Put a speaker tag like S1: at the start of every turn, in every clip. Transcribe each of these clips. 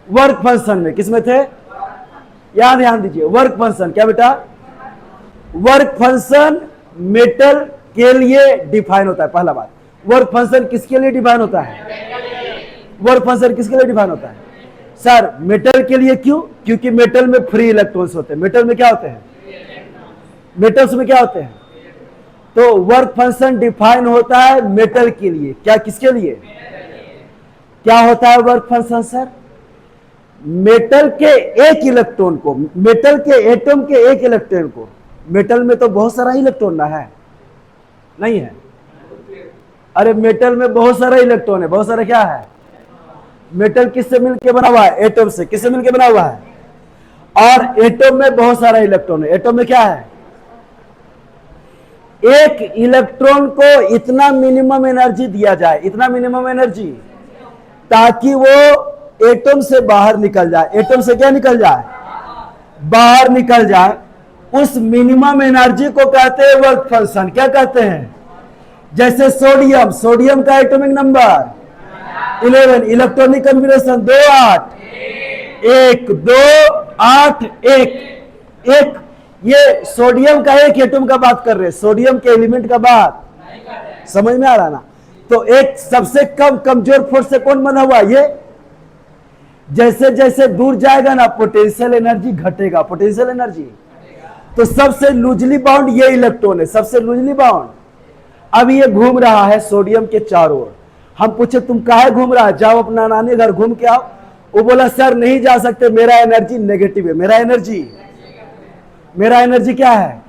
S1: Work function में, किसमें थे? यहां ध्यान दीजिए, वर्क फंक्शन। क्या बेटा? वर्क फंक्शन मेटल के लिए डिफाइन होता है। पहला बात, वर्क फंक्शन किसके लिए डिफाइन होता है? वर्क फंक्शन किसके लिए डिफाइन होता है? सर मेटल के लिए। क्यों? क्योंकि मेटल में फ्री इलेक्ट्रॉन्स होते हैं। मेटल में क्या होते हैं? मेटल्स में क्या होते हैं? तो वर्क फंक्शन डिफाइन होता है मेटल के लिए। क्या? किसके लिए? क्या होता है वर्क फंक्शन सर? मेटल के एक इलेक्ट्रॉन को, मेटल के एटम के एक इलेक्ट्रॉन को, मेटल में तो बहुत सारा इलेक्ट्रॉन ना है, नहीं है? अरे मेटल में बहुत सारा इलेक्ट्रॉन है। बहुत सारा क्या है? मेटल किससे मिलके बना हुआ है? एटम से। किससे मिलके बना हुआ है? और एटम में बहुत सारा इलेक्ट्रॉन है। एटम में क्या है? एक इलेक्ट्रॉन को इतना मिनिमम एनर्जी दिया जाए, इतना मिनिमम एनर्जी, ताकि वो एटम से बाहर निकल जाए। एटम से क्या निकल जाए? बाहर निकल जाए। उस मिनिमम एनर्जी को कहते हैं वर्क फंक्शन। क्या कहते हैं? जैसे सोडियम, सोडियम का एटॉमिक नंबर 11, इलेक्ट्रॉनिक कॉन्बिनेशन 2 8 1 2 8 1 ये सोडियम का एक एटम का बात कर रहे हैं, सोडियम के एलिमेंट का बात समझ में आ रहा ना? तो एक सबसे कम कमजोर फोर्स से कौन बना हुआ? ये। जैसे जैसे दूर जाएगा ना, पोटेंशियल एनर्जी घटेगा। पोटेंशियल एनर्जी, तो सबसे लूजली बाउंड ये इलेक्ट्रॉन है, सबसे लूजली बाउंड। अब ये घूम रहा है सोडियम के चारों ओर। हम पूछे तुम काहे घूम रहा है? जाओ अपना नानी घर घूम के आओ। वो बोला सर नहीं जा सकते, मेरा एनर्जी नेगेटिव है। मेरा एनर्जी क्या है?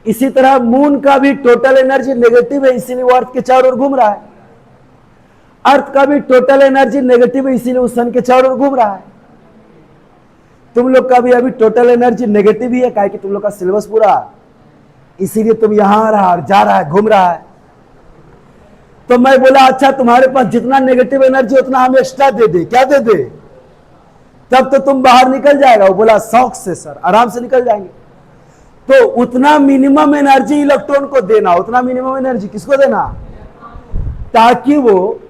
S1: इसी तरह मून का भी टोटल एनर्जी नेगेटिव है, इसीलिए वो अर्थ के चारों ओर घूम रहा है। अर्थ का भी टोटल एनर्जी नेगेटिव है, इसीलिए वो सन के चारों ओर घूम रहा है। तुम लोग का भी अभी टोटल एनर्जी नेगेटिव ही है, काहे कि तुम लोग का सिलेबस पूरा, इसीलिए तुम यहां आ रहा और जा रहा है, घूम रहा है। तो मैं बोला अच्छा तुम्हारे पास जितना नेगेटिव एनर्जी उतना हम एक्स्ट्रा दे दे। क्या दे दे? तब तो तुम बाहर निकल जाएगा। वो बोला शौक से सर, आराम से निकल जाएंगे। तो उतना मिनिमम एनर्जी इलेक्ट्रॉन को देना, उतना मिनिमम एनर्जी किसको देना? ताकि वो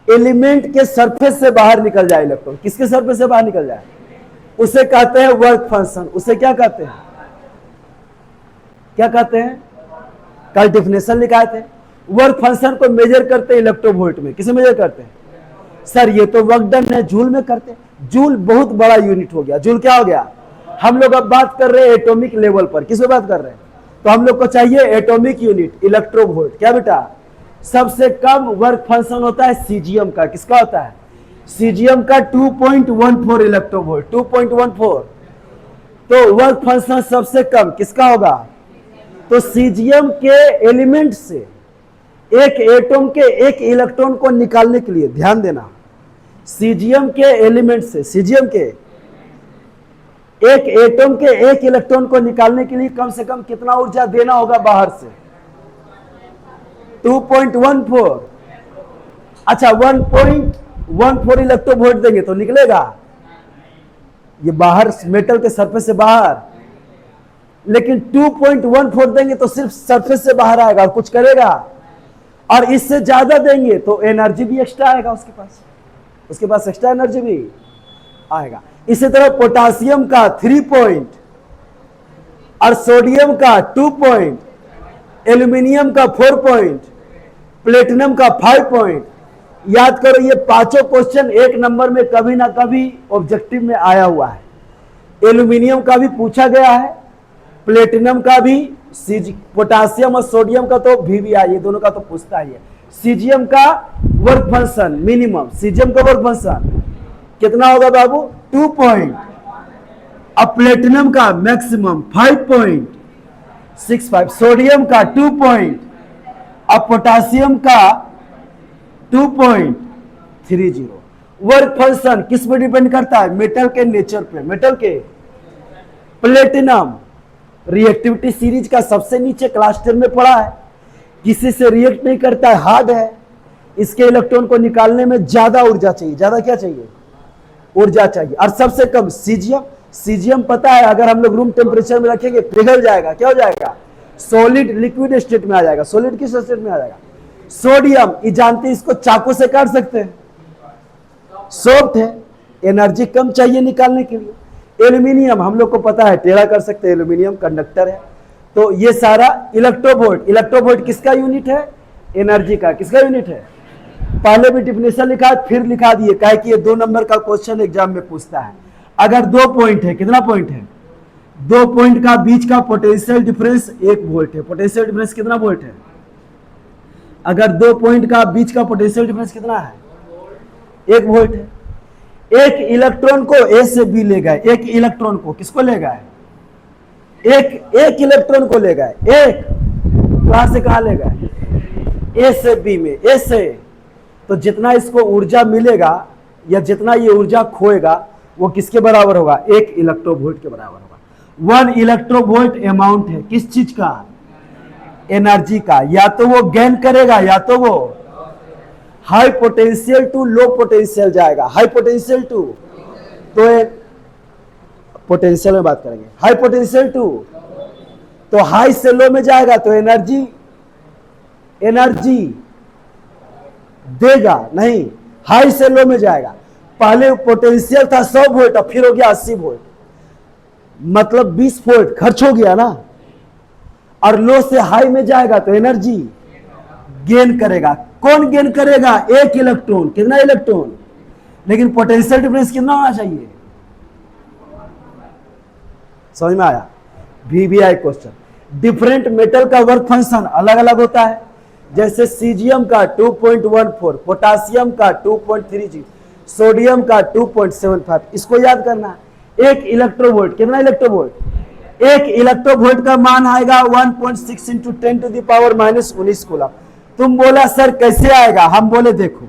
S1: एलिमेंट के सरफेस से बाहर निकल जाए। इलेक्ट्रॉन किसके सरफेस से बाहर निकल जाए? उसे कहते हैं वर्क फंक्शन। उसे क्या कहते हैं? क्या कहते हैं? कल डिफिनेशन लिखाए थे। वर्क फंक्शन को मेजर करते हैं इलेक्ट्रोवोल्ट में। किसे मेजर करते हैं? सर ये तो वर्क डन है, जूल में करते हैं। जूल बहुत बड़ा यूनिट हो गया। जूल क्या हो गया? हम लोग अब बात कर रहे हैं एटॉमिक लेवल पर। किस पे बात कर रहे हैं? तो हम लोग को चाहिए एटॉमिक यूनिट, इलेक्ट्रोवोल्ट। क्या बेटा? सबसे कम वर्क फंक्शन होता है सीजियम का। किसका होता है? सीजियम का 2.14 इलेक्ट्रोवोल्ट, 2.14। तो वर्क फंक्शन सबसे कम किसका होगा? तो सीजियम के एलिमेंट से एक एटम के एक इलेक्ट्रॉन को निकालने के लिए, ध्यान देना, सीजियम के एलिमेंट से, सीजियम के एक एटम के एक इलेक्ट्रॉन को निकालने के लिए कम से कम कितना ऊर्जा देना होगा बाहर से? 2.14। अच्छा 1.14 इलेक्ट्रोवोल्ट देंगे तो निकलेगा ये बाहर, मेटल के सरफेस से बाहर। लेकिन 2.14 देंगे तो सिर्फ सरफेस से बाहर आएगा और कुछ करेगा। और इससे ज्यादा देंगे तो एनर्जी भी एक्स्ट्रा आएगा उसके पास एक्स्ट्रा एनर्जी भी आएगा। इसी तरह पोटासियम का 3 पॉइंट और सोडियम का 2 पॉइंट, एल्यूमिनियम का 4 पॉइंट, प्लेटिनम का 5 पॉइंट। याद करो ये पांचों क्वेश्चन एक नंबर में कभी ना कभी ऑब्जेक्टिव में आया हुआ है। एल्यूमिनियम का भी पूछा गया है, प्लेटिनम का भी, पोटासियम और सोडियम का तो भी आया, ये दोनों का तो पूछता ही है। सीजियम का वर्क फंक्शन मिनिमम, सीजियम का वर्क फंक्शन कितना होगा बाबू? 2 पॉइंट। अब प्लेटिनम का मैक्सिमम 5.65, सोडियम का 2 पॉइंट, अब पोटासियम का 2.30। वर्क फंक्शन किस पर डिपेंड करता है? मेटल के नेचर पे। मेटल के प्लेटिनम रिएक्टिविटी सीरीज का सबसे नीचे क्लास 10 में पड़ा है, किसी से रिएक्ट नहीं करता है, हार्ड है। इसके इलेक्ट्रॉन को निकालने में ज्यादा ऊर्जा चाहिए। ज्यादा क्या चाहिए? ऊर्जा चाहिए। और सबसे कम सीजियम। सीजियम पता है अगर हम लोग रूम टेम्परेचर में रखेंगे पिघल जाएगा। क्या हो जाएगा? सॉलिड लिक्विड स्टेट में आ जाएगा। सॉलिड किस स्टेट में आ जाएगा? सोडियम, ये जानते हैं इसको चाकू से काट सकते हैं। सॉफ्ट है, एनर्जी कम चाहिए निकालने के लिए। एल्यूमिनियम हम लोग को पता है टेढ़ा कर सकते हैं, एल्यूमिनियम कंडक्टर है। तो ये सारा इलेक्ट्रोवोल्ट, इलेक्ट्रोवोल्ट किसका यूनिट है? एनर्जी का। किसका यूनिट है? पहले भी डिफिनेशन लिखा फिर लिखा दिए, काहे कि ये 2 नंबर का क्वेश्चन एग्जाम में पूछता है। अगर 2 पॉइंट है, कितना पॉइंट है? 2 पॉइंट का बीच का पोटेंशियल डिफरेंस 1 वोल्ट है। पोटेंशियल डिफरेंस कितना वोल्ट है? अगर 2 पॉइंट का बीच का पोटेंशियल डिफरेंस कितना है? 1 वोल्ट है। एक इलेक्ट्रॉन को ए से बी ले गए, एक इलेक्ट्रॉन को, किसको ले गए? एक इलेक्ट्रॉन को ले गए। एक कहां से कहां ले गए? ए से बी में। ए से तो जितना इसको ऊर्जा मिलेगा या जितना ये ऊर्जा खोएगा वो किसके बराबर होगा? 1 इलेक्ट्रोवोल्ट के बराबर होगा। 1 इलेक्ट्रोवोल्ट अमाउंट है किस चीज का? एनर्जी का। या तो वो गेन करेगा या तो वो high potential to low potential जाएगा। हाई पोटेंशियल टू, तो पोटेंशियल में बात करेंगे। हाई पोटेंशियल टू, तो हाई से लो में जाएगा तो एनर्जी देगा नहीं, हाई से लो में जाएगा। पहले पोटेंशियल था 100 वोल्ट, अब फिर हो गया 80 वोल्ट, मतलब 20 वोल्ट खर्च हो गया ना। और लो से हाई में जाएगा तो एनर्जी गेन करेगा। कौन गेन करेगा? 1 इलेक्ट्रॉन। कितना इलेक्ट्रॉन? लेकिन पोटेंशियल डिफरेंस कितना होना चाहिए? समझ में आया? VBI question. डिफरेंट मेटल का वर्क फंक्शन अलग अलग होता है। जैसे सीजियम का 2.14, पोटासियम का 2.30, सोडियम का 2.75। इसको याद करना। 1 इलेक्ट्रोवोल्ट, कितना इलेक्ट्रोवोल्ट? 1 इलेक्ट्रोवोल्ट का मान आएगा 1.6 into 10 to the power -19 coulomb. तुम बोला सर कैसे आएगा? हम बोले देखो,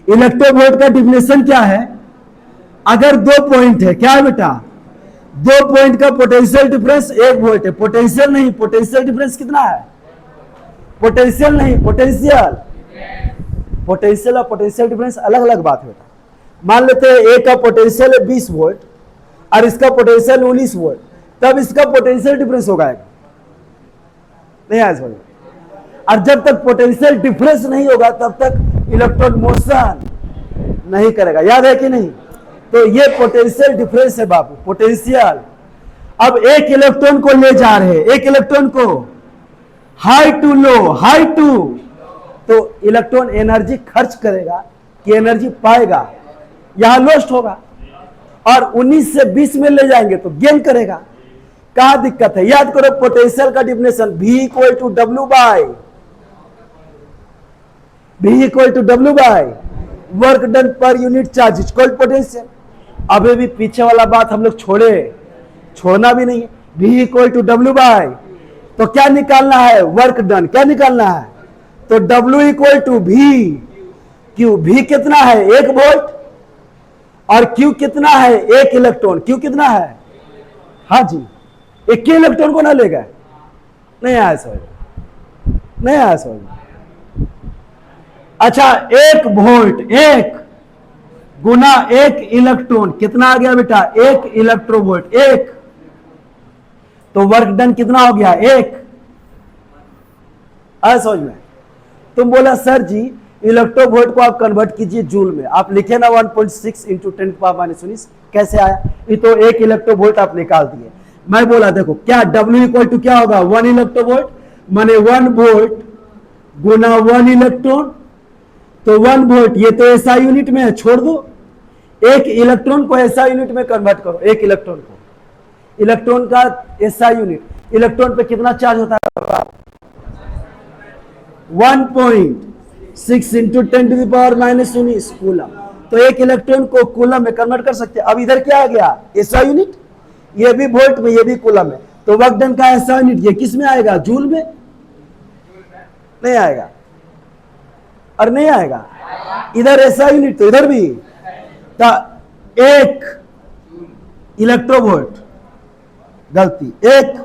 S1: इलेक्ट्रोवोल्ट का डिफिनेशन क्या है? अगर 2 पॉइंट है, क्या है बेटा? 2 पॉइंट का पोटेंशियल डिफरेंस 1 वोल्ट है। पोटेंशियल नहीं, पोटेंशियल डिफरेंस कितना है? पोटेंशियल नहीं, पोटेंशियल। पोटेंशियल और पोटेंशियल डिफरेंस अलग अलग बात है बेटा। मान लेते हैं ए का पोटेंशियल है 20 वोल्ट और इसका पोटेंशियल 19 वोल्ट, तब इसका पोटेंशियल डिफरेंस होगा नहीं आया समझ। और जब तक पोटेंशियल डिफरेंस नहीं होगा तब तक इलेक्ट्रॉन मोशन नहीं करेगा। याद है कि नहीं? तो ये पोटेंशियल डिफरेंस है बाबू, पोटेंशियल। अब 1 इलेक्ट्रॉन को ले जा रहे हैं, 1 इलेक्ट्रॉन को high to low, high to, तो इलेक्ट्रॉन एनर्जी खर्च करेगा कि एनर्जी पाएगा? यहां लॉस्ट होगा। और 19 से 20 में ले जाएंगे तो गेन करेगा। क्या दिक्कत है? याद करो पोटेंशियल का definition, V = W by work done per unit charge is called potential. अभी भी पीछे वाला बात हम लोग छोड़ना भी नहीं है। V = W बाय, तो क्या निकालना है? Work done. क्या निकालना है? तो W = V। Q, V कितना है? 1 वोल्ट। और Q कितना है? 1 इलेक्ट्रॉन। Q कितना है? हाँ जी, 1 इलेक्ट्रॉन को ना ले गए। नहीं आया समझ? नहीं आया समझ? अच्छा, 1 वोल्ट 1 गुना 1 इलेक्ट्रॉन कितना आ गया बेटा? 1 इलेक्ट्रोवोल्ट 1, तो वर्क डन कितना हो गया? 1। आया समझ में? तुम बोला सर जी इलेक्ट्रोवोल्ट को आप कन्वर्ट कीजिए जूल में। आप लिखे ना 1.6 इंटू 10 to the power -19, कैसे आया? ये तो 1 इलेक्ट्रोवोल्ट आप निकाल दिए। मैं बोला देखो क्या W = क्या होगा? 1 इलेक्ट्रोवोल्ट, माने 1 वोल्ट गुना 1 इलेक्ट्रॉन, तो 1 वोल्ट ये तो SI यूनिट में है, छोड़ दो। 1 इलेक्ट्रॉन को SI यूनिट में कन्वर्ट करो। 1 इलेक्ट्रॉन को, इलेक्ट्रॉन का SI यूनिट, इलेक्ट्रॉन पे कितना चार्ज होता है? 1.6 into 10 to the power -19 coulomb. तो 1 इलेक्ट्रॉन को कूलम में कन्वर्ट कर सकते हैं। अब इधर क्या आ गया? SI unit. ये भी वोल्ट में, ये भी कूलम में, तो वर्क डन का SI यूनिट ये किस में आएगा? जूल में। नहीं आएगा और नहीं आएगा। इधर SI यूनिट तो इधर भी, तो 1 इलेक्ट्रोवोल्ट, गलती 1,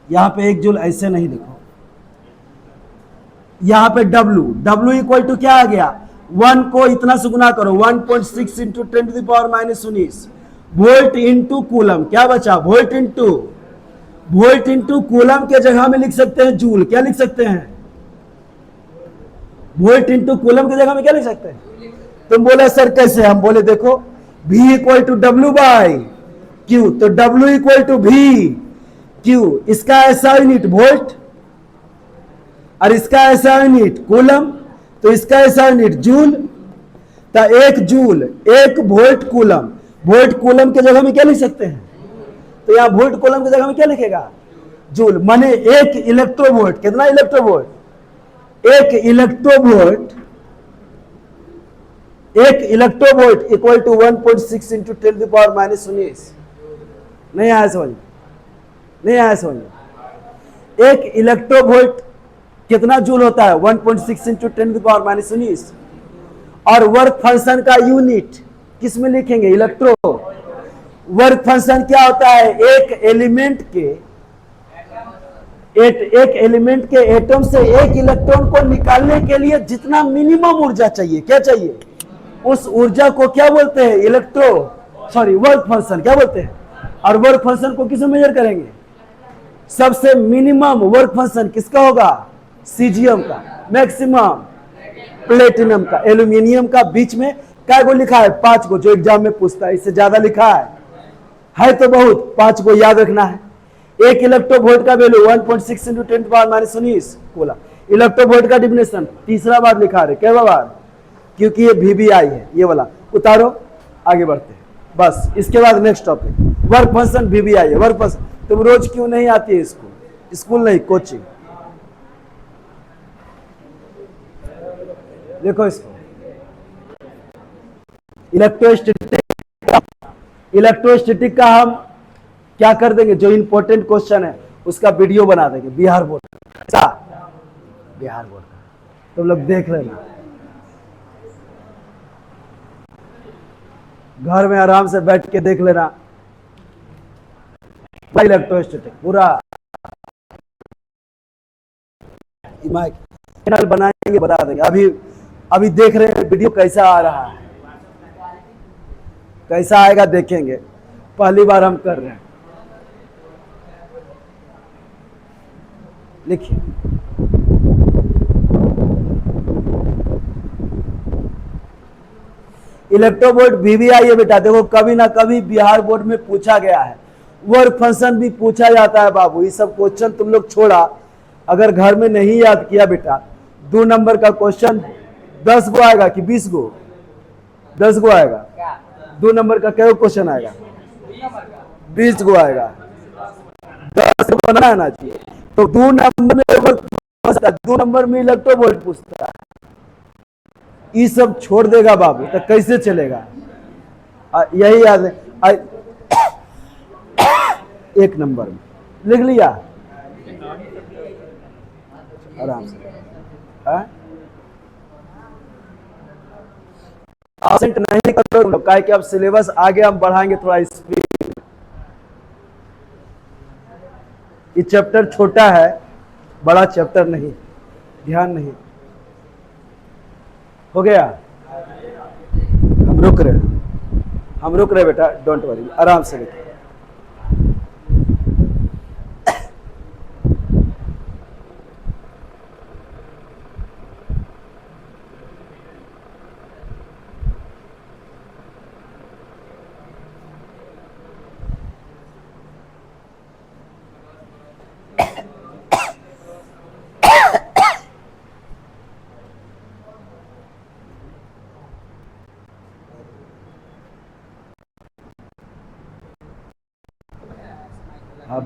S1: यहां पे 1 जूल ऐसे नहीं लिखो। यहां पे W = क्या आ गया? 1 को इतना से गुना करो, 1.6 into 10 to the power -19 volt into coulomb. क्या बचा? वोल्ट इंटू कूलम के जगह में लिख सकते हैं जूल। क्या लिख सकते हैं? वोल्ट इंटू कूलम की जगह में क्या लिख सकते हैं? तुम बोले सर कैसे? हम बोले देखो V equal to W by Q, तो W equal to V Q, इसका ऐसा यूनिट वोल्ट और इसका ऐसा यूनिट कूलम, तो इसका ऐसा यूनिट जूल। तो एक जूल एक वोल्ट कूलम, वोल्ट कूलम के जगह में क्या लिख सकते हैं? तो यहां वोल्ट कूलम की जगह में क्या लिखेगा? जूल। माने एक इलेक्ट्रोवोल्ट, कितना इलेक्ट्रोवोल्ट? एक इलेक्ट्रोवोल्ट इक्वल टू 1.6 इंटू 10 की पावर -19। नहीं आया समझ? नहीं आया समझ? एक इलेक्ट्रोवोल्ट कितना जूल होता है? 1.6 इंटू 10 की पावर -19। और वर्क फंक्शन का यूनिट किस में लिखेंगे? इलेक्ट्रो। वर्क फंक्शन क्या होता है? एक एलिमेंट के एटम से एक इलेक्ट्रॉन को निकालने के लिए जितना मिनिमम ऊर्जा चाहिए, क्या चाहिए? उस ऊर्जा को क्या बोलते हैं? वर्क फंक्शन क्या बोलते हैं? और वर्क फंक्शन को किसमें मेजर करेंगे? सबसे मिनिमम वर्क फंक्शन किसका होगा? सीजियम का। मैक्सिमम प्लेटिनम का। एल्यूमिनियम का बीच में क्या को लिखा है? 5 को, जो एग्जाम में पूछता है। इससे ज्यादा लिखा है तो बहुत, 5 को याद रखना है। एक इलेक्ट्रोवोल्ट का वैल्यू 1.6 इंटू 10 पावर -19 बोला। इलेक्ट्रोवोल्ट का डिफिनेशन तीसरा बार लिखा है, क्या बार? क्योंकि ये VBI है, ये वाला उतारो, आगे बढ़ते हैं बस। इसके बाद next topic, work function VBI है। वर्क फंक्शन तुम रोज क्यों नहीं आती है स्कूल नहीं, कोचिंग। देखो इसको, इलेक्ट्रोस्टैटिक का हम क्या कर देंगे? जो इंपॉर्टेंट क्वेश्चन है उसका वीडियो बना देंगे, बिहार बोर्ड का। बिहार बोर्ड का तुम लोग देख लेना, घर में आराम से बैठ के देख लेना। इलेक्ट्रोस्टैटिक पूरा चैनल बनाएंगे, बता देंगे। अभी देख रहे हैं वीडियो कैसा आ रहा है, कैसा आएगा देखेंगे। पहली बार हम कर रहे हैं। लिखिए, इलेक्ट्रोवोल्ट VBI है बेटा। देखो कभी ना कभी बिहार बोर्ड में पूछा गया है, वर्क फंक्शन भी पूछा जाता है बाबू। ये सब क्वेश्चन तुम लोग छोड़ा, अगर घर में नहीं याद किया बेटा, 2 नंबर का क्वेश्चन 10 गो आएगा कि 20 गो? 10 गो आएगा। 2 नंबर का क्या क्वेश्चन आएगा? 20 गो आएगा। 10 को बनाना चाहिए। तो 2 नंबर में 2 नंबर में इलेक्ट्रोवोल्ट पूछता है, ये सब छोड़ देगा बाबू तो कैसे चलेगा? यही याद है। 1 नंबर में लिख लिया आराम से। एब्सेंट नहीं करो, क्या कि अब सिलेबस आगे हम बढ़ाएंगे थोड़ा स्पीड। ये चैप्टर छोटा है, बड़ा चैप्टर नहीं, ध्यान नहीं। हो गया? हम रुक रहे बेटा, डोंट वरी, आराम से लिखो।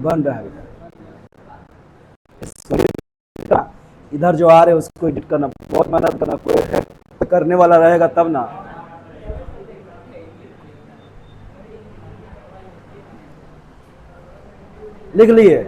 S1: बन रहा है बेटा। इधर जो आ रहे हैं उसको एडिट करना, बहुत मेहनत करना, कोई करने वाला रहेगा तब ना। लिख लिए?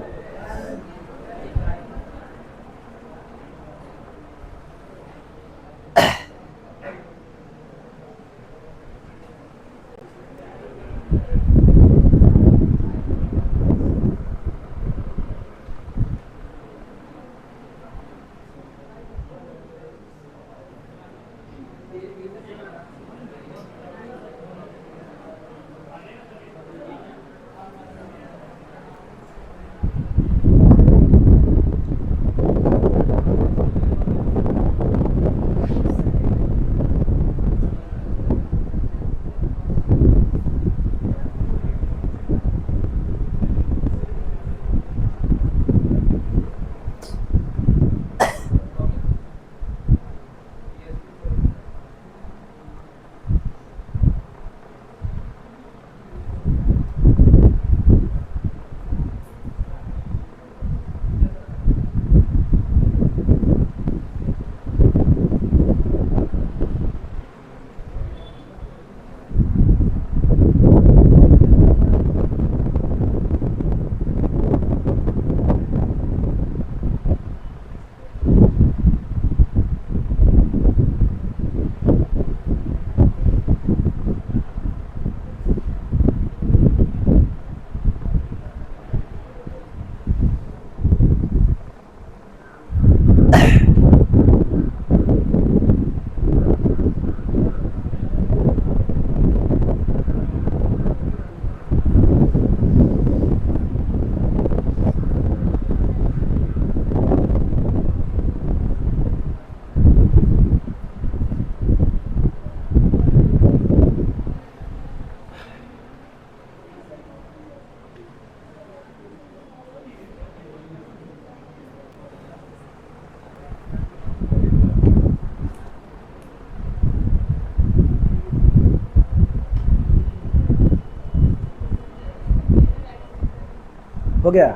S1: हो गया।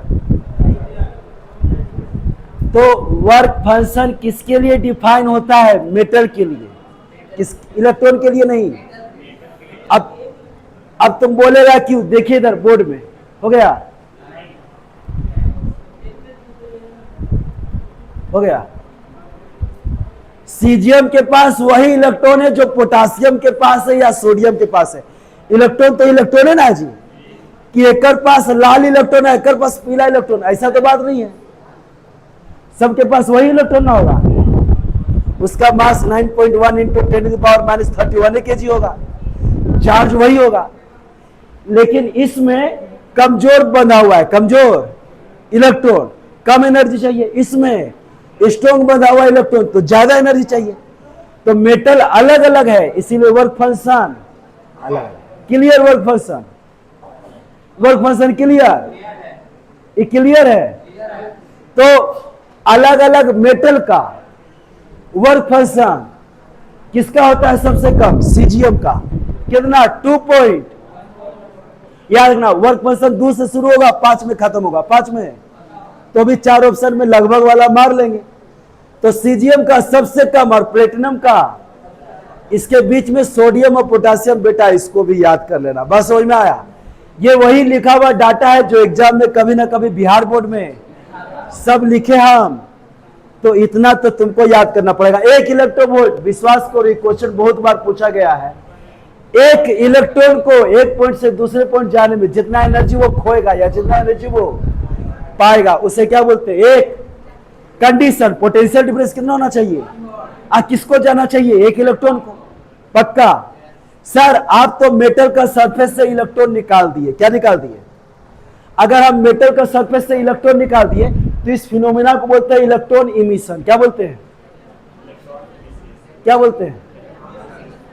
S1: तो वर्क फंक्शन किसके लिए डिफाइन होता है? मेटल के लिए, किस इलेक्ट्रॉन के लिए नहीं। अब तुम बोलेगा क्यों? देखिए इधर बोर्ड में, हो गया, हो गया। सीजियम के पास वही इलेक्ट्रॉन है जो पोटासियम के पास है या सोडियम के पास है। इलेक्ट्रॉन तो इलेक्ट्रॉन है ना जी, कि एक पास लाल इलेक्ट्रॉन है, एक पास पीला इलेक्ट्रॉन, ऐसा तो बात नहीं है। सबके पास वही इलेक्ट्रॉन ना होगा, उसका मास 9.1 इंटू 10⁻31 kg होगा, चार्ज वही होगा। लेकिन इसमें कमजोर बना हुआ है, कमजोर इलेक्ट्रॉन, कम एनर्जी चाहिए। इसमें स्ट्रॉन्ग बना हुआ इलेक्ट्रॉन तो ज्यादा एनर्जी चाहिए। तो मेटल अलग अलग है, इसीलिए वर्क फंक्शन अलग। क्लियर? Work function clear? ये क्लियर है? तो अलग अलग मेटल का वर्क फंक्शन किसका होता है सबसे कम? सीजियम का। कितना? 2 पॉइंट। याद रखना, वर्क फंक्शन 2 से शुरू होगा, 5 में खत्म होगा। 5 में तो भी 4 ऑप्शन में लगभग वाला मार लेंगे। तो सीजियम का सबसे कम और प्लेटिनम का, इसके बीच में सोडियम और पोटासियम। बेटा इसको भी याद कर लेना, बस समझ में आया? ये वही लिखा हुआ डाटा है जो एग्जाम में कभी ना कभी बिहार बोर्ड में सब लिखे हम। तो इतना तो तुमको याद करना पड़ेगा। 1 इलेक्ट्रॉन वोल्ट, विश्वास करो क्वेश्चन बहुत बार पूछा गया है। एक इलेक्ट्रॉन को एक पॉइंट से दूसरे पॉइंट जाने में जितना एनर्जी वो खोएगा या जितना एनर्जी वो पाएगा, उसे क्या बोलते हैं? एक कंडीशन। पोटेंशियल डिफरेंस कितना होना चाहिए? किसको जाना चाहिए? एक इलेक्ट्रॉन को। पक्का? सर आप तो मेटल का सरफेस से इलेक्ट्रॉन निकाल दिए। क्या निकाल दिए? अगर हम मेटल का सरफेस से इलेक्ट्रॉन निकाल दिए तो इस फिनोमेना को बोलते हैं इलेक्ट्रॉन इमिशन। क्या बोलते हैं? क्या बोलते हैं?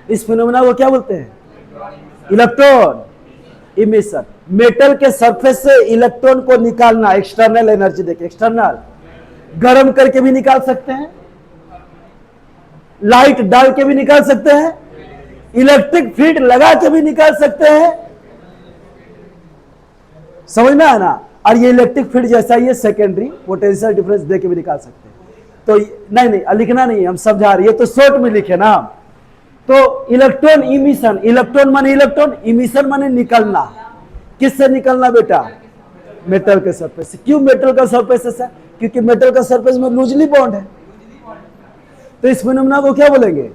S1: इस फिनोमेना को क्या बोलते हैं? Electron emission. मेटल के सरफेस से इलेक्ट्रॉन को निकालना एक्सटर्नल एनर्जी देके, एक्सटर्नल गर्म करके भी निकाल सकते हैं, लाइट डाल के भी निकाल सकते हैं, इलेक्ट्रिक फील्ड लगा के भी निकाल सकते हैं। समझ में आया ना? और ये इलेक्ट्रिक फील्ड जैसा ही सेकेंडरी पोटेंशियल डिफरेंस दे के भी निकाल सकते हैं। तो नहीं लिखना नहीं, हम समझा रहे, ये तो शॉर्ट में लिखे ना। तो इलेक्ट्रॉन इमिशन, इलेक्ट्रॉन माने इलेक्ट्रॉन, इमिशन माने निकलना। किससे निकलना बेटा? मेटल के सरफेस से। क्यों मेटल का सरफेस है? क्योंकि मेटल का सरफेस में लूजली बॉन्ड है। तो इस फिनोमेना को क्या बोलेंगे?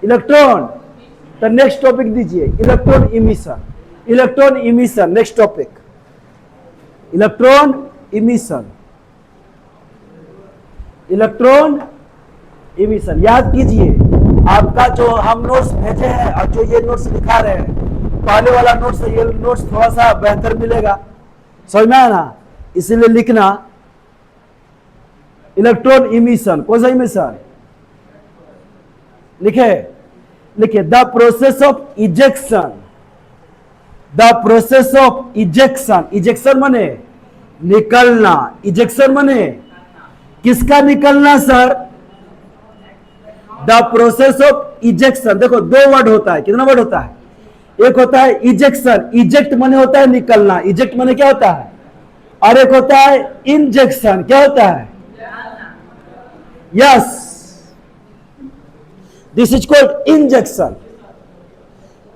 S1: इलेक्ट्रॉन। तो नेक्स्ट टॉपिक दीजिए, electron emission. Electron emission next topic, electron emission. Electron emission याद कीजिए। आपका जो हम नोट्स भेजे हैं और जो ये नोट्स दिखा रहे हैं, पहले वाला नोट्स से ये नोट्स थोड़ा सा बेहतर मिलेगा। समझ में आया ना? इसीलिए लिखना इलेक्ट्रॉन इमिशन। कौन सा इमिशन? लिखे the process of ejection. The process of ejection. Ejection माने निकलना। इजेक्शन माने किसका निकलना sir? The process of ejection. देखो 2 वर्ड होता है। कितना वर्ड होता है? एक होता है इजेक्शन, इजेक्ट माने होता है निकलना, इजेक्ट माने क्या होता है? और एक होता है इंजेक्शन। क्या होता है? Yes, this is called injection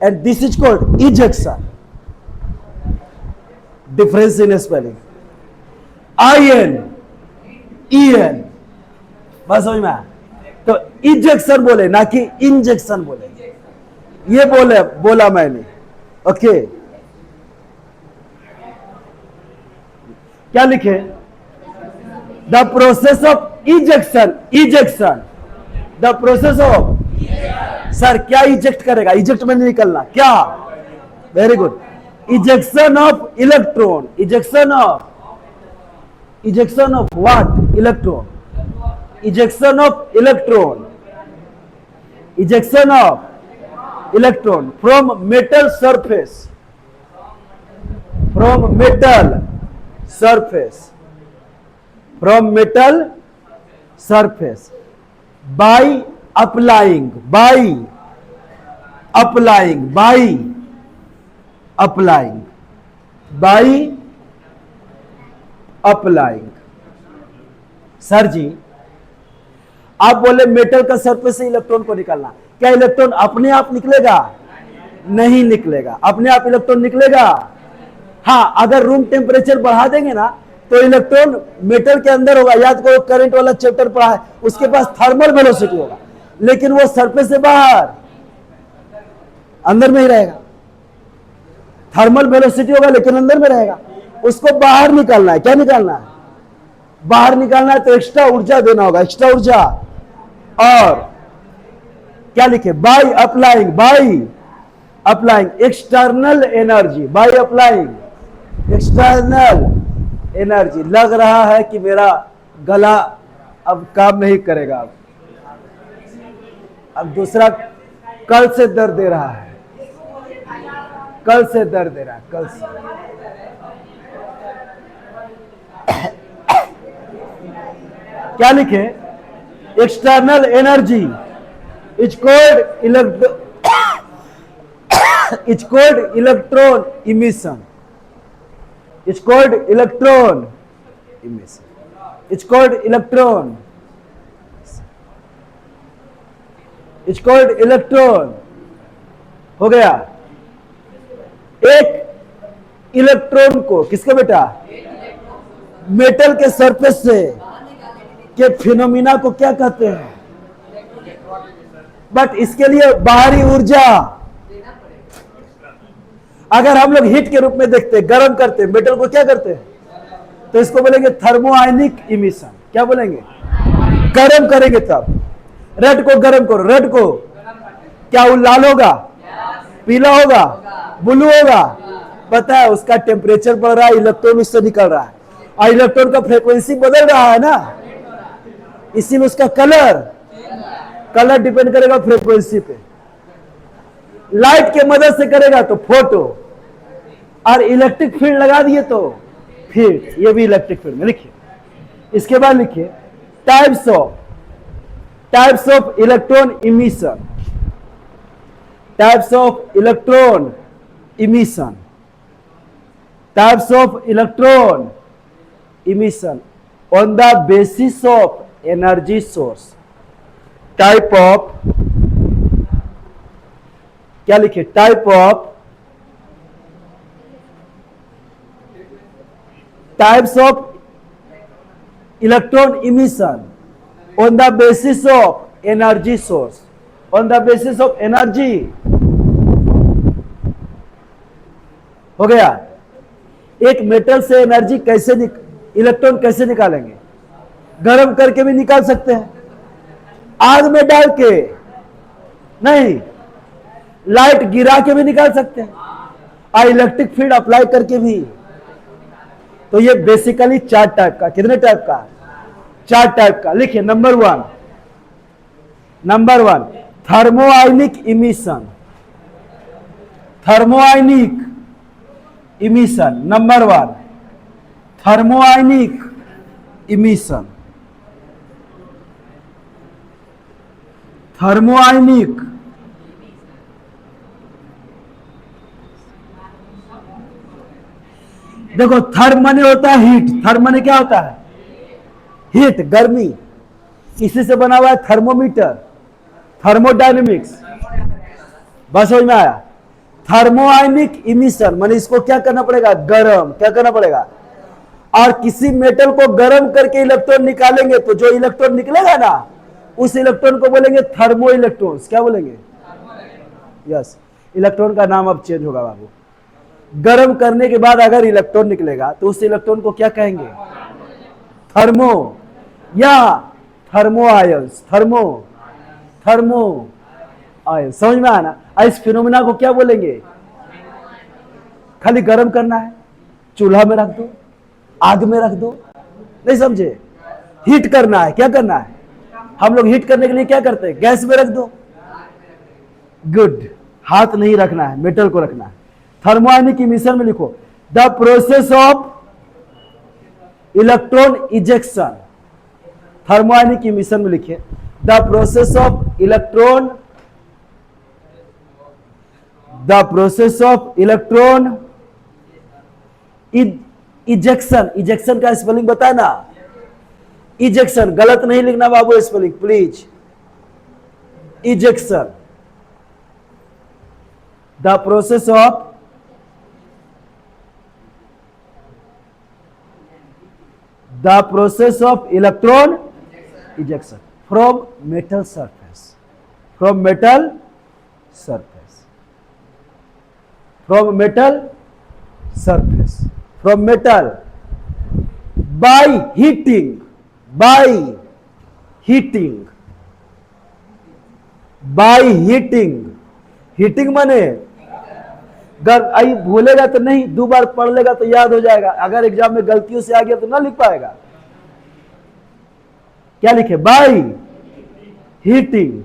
S1: and this is called ejection. Difference in spelling, IN EN। बस समझ में आया? तो इजेक्शन बोले ना कि इंजेक्शन बोले, ये बोला मैंने। ओके, क्या लिखे? The process of ejection. Ejection the process of. Sir क्या इजेक्ट करेगा? इजेक्ट में निकलना। क्या? Very good. Ejection of electron. Ejection of what? Electron. Ejection of electron. Ejection of electron from metal surface. From metal surface. From metal surface by applying applying. Sir जी आप बोले metal का surface से electron को निकालना, क्या electron अपने आप निकलेगा? नहीं निकलेगा। अपने आप इलेक्ट्रॉन निकलेगा? हाँ, अगर रूम टेम्परेचर बढ़ा देंगे ना तो इलेक्ट्रॉन मेटल के अंदर होगा। याद करो करंट वाला चैप्टर पढ़ा है, उसके पास थर्मल वेलोसिटी होगा, लेकिन वो सरफेस से बाहर अंदर में ही रहेगा। थर्मल वेलोसिटी होगा लेकिन अंदर में रहेगा। उसको बाहर निकालना है। क्या निकालना है? बाहर निकालना है तो एक्स्ट्रा ऊर्जा देना होगा, एक्स्ट्रा ऊर्जा। और क्या लिखे? By applying, by applying external energy, by applying external energy. लग रहा है कि मेरा गला अब काम नहीं करेगा, अब दूसरा कल से दर्द दे रहा है, कल से दर्द दे रहा है, कल से। क्या लिखे? External energy is called electron emission, is called electron emission, is called electron, is called electron. हो गया। एक इलेक्ट्रॉन को, किसके बेटा? मेटल के सरफेस से के फिनोमिना को क्या कहते हैं? बट इसके लिए बाहरी ऊर्जा, अगर हम लोग हीट के रूप में देखते, गर्म करते मेटल को, क्या करते हैं? तो इसको बोलेंगे थर्मोआयनिक इमिशन। क्या बोलेंगे? गर्म करेंगे तब। रेड को गर्म करो, रेड को, क्या वो लाल होगा? पीला होगा? ब्लू होगा? पता है उसका टेम्परेचर बढ़ रहा है, इलेक्ट्रॉन उससे निकल रहा है, और इलेक्ट्रॉन का फ्रीक्वेंसी बदल रहा है ना, इसी में उसका कलर डिपेंड करेगा फ्रीक्वेंसी पे। लाइट के मदद से करेगा तो फोटो, और इलेक्ट्रिक फील्ड लगा दिए तो फील्ड, ये भी इलेक्ट्रिक फील्ड में लिखिए। इसके बाद लिखिए types of electron emission, types of electron emission, types of electron emission on the basis of energy source. Type of, क्या लिखे? Type of, types of electron emission on the basis of energy source, on the basis of energy. हो गया। एक metal से energy कैसे electron कैसे निकालेंगे? गर्म करके भी निकाल सकते हैं, आग में डाल के नहीं, लाइट गिरा के भी निकाल सकते हैं, और इलेक्ट्रिक फील्ड अप्लाई करके भी। तो ये बेसिकली 4 टाइप का, कितने टाइप का? 4 टाइप का। लिखिए number one thermionic emission, thermionic emission. Number 1 thermionic emission, thermionic देखो, थर्म माने होता है हीट, थर्म माने क्या होता है? हीट, गर्मी। इसी से बना हुआ है थर्मोमीटर, थर्मोडायनेमिक्स। बस समझ में आया? थर्मोआयनिक इमिशन माने इसको क्या करना पड़ेगा? गर्म। क्या करना पड़ेगा? और किसी मेटल को गर्म करके इलेक्ट्रॉन निकालेंगे तो जो इलेक्ट्रॉन निकलेगा ना, उस इलेक्ट्रॉन को बोलेंगे थर्मो इलेक्ट्रॉन्स। क्या बोलेंगे? यस, इलेक्ट्रॉन का नाम अब चेंज होगा बाबू। गर्म करने के बाद अगर इलेक्ट्रॉन निकलेगा तो उस इलेक्ट्रॉन को क्या कहेंगे? थर्मो या थर्मो आयंस, थर्मो आयंस। समझ में आना? इस फिनोमेना को क्या बोलेंगे? खाली गर्म करना है, चूल्हा में रख दो, आग में रख दो, नहीं समझे? हीट करना है। क्या करना है? हम लोग हीट करने के लिए क्या करते हैं? गैस में रख दो। गुड, हाथ नहीं रखना है, मेटल को रखना है। थर्मोआयनिक इमिशन में लिखो the process of electron ejection. Thermionic emission में लिखिए the process of electron, the process of electron ejection, ejection का स्पेलिंग बताए ना, इजेक्शन, गलत नहीं लिखना बाबू spelling please, ejection, the process of electron ejection from metal surface, from metal surface, from metal surface, from metal, by heating, by heating, by heating, heating माने आई भूलेगा तो नहीं, 2 बार पढ़ लेगा तो याद हो जाएगा, अगर एग्जाम में गलतियों से आ गया तो ना लिख पाएगा। क्या लिखे? By heating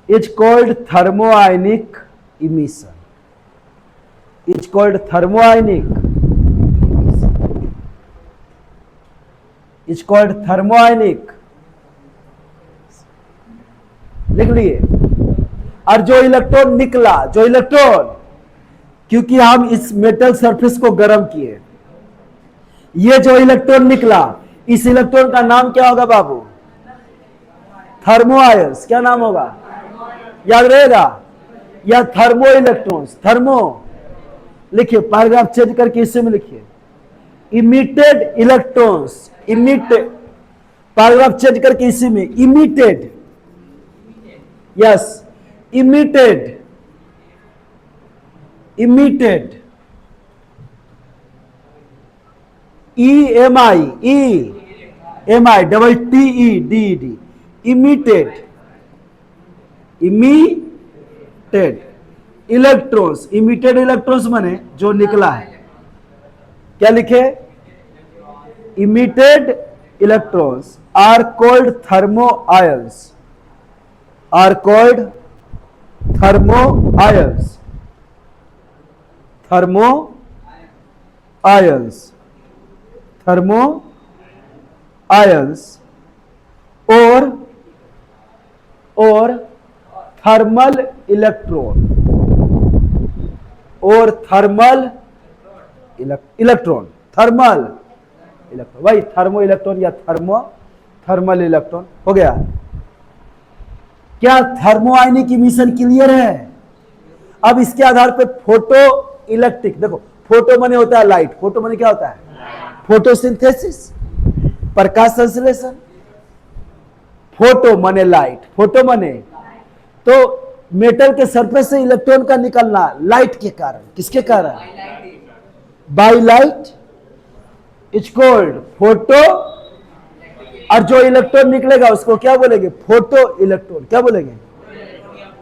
S1: is called thermionic emission, is called thermionic, is called thermionic, लिख लिए। और जो इलेक्ट्रॉन निकला, जो इलेक्ट्रॉन, क्योंकि हम इस मेटल सरफेस को गर्म किए, ये जो इलेक्ट्रॉन निकला, इस इलेक्ट्रॉन का नाम क्या होगा बाबू? Thermo ions. क्या नाम होगा? याद रहेगा? या थर्मो इलेक्ट्रॉन्स, थर्मो लिखिए, पैराग्राफ चेंज करके इसी में लिखिए, emitted electrons, emitted, paragraph change करके इसी में emitted, yes, emitted, emitted, EMI, EMI, double TED, emitted, emitted electrons, emitted electrons माने जो निकला है। क्या लिखे? Emitted electrons are called thermo ions, are called thermo ions, thermo ions, thermo ions और थर्मल इलेक्ट्रॉन, और थर्मल इलेक्ट्रॉन, थर्मल इलेक्ट्रॉन, वही thermo electron या थर्मल इलेक्ट्रॉन हो गया। क्या थर्मो आयनिक इमिशन क्लियर है? अब इसके आधार पे फोटो इलेक्ट्रिक, देखो फोटो माने होता है लाइट, फोटो माने क्या होता है? फोटोसिंथेसिस, प्रकाश संश्लेषण, फोटो माने लाइट, फोटो माने तो मेटल के सरफेस से इलेक्ट्रॉन का निकलना लाइट के कारण, किसके कारण? By light is called photo, और जो इलेक्ट्रॉन निकलेगा उसको क्या बोलेंगे? Photo electron. क्या बोलेंगे?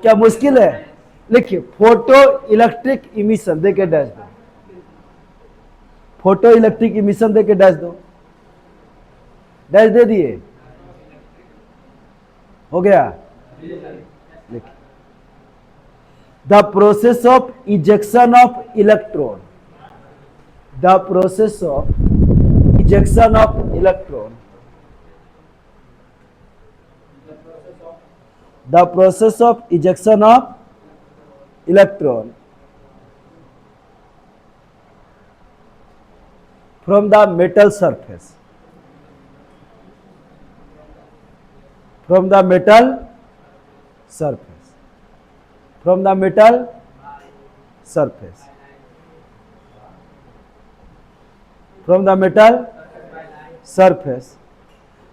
S1: क्या मुश्किल है? लिखिए, फोटो इलेक्ट्रिक इमिशन देके डैश दो, फोटो इलेक्ट्रिक इमिशन देके डैश दो, डैश दे दिए, हो गया। लिखिए, the process of ejection of electron, the process of ejection of electron, the process of ejection of electron from the metal surface, from the metal surface, from the metal surface, from the metal surface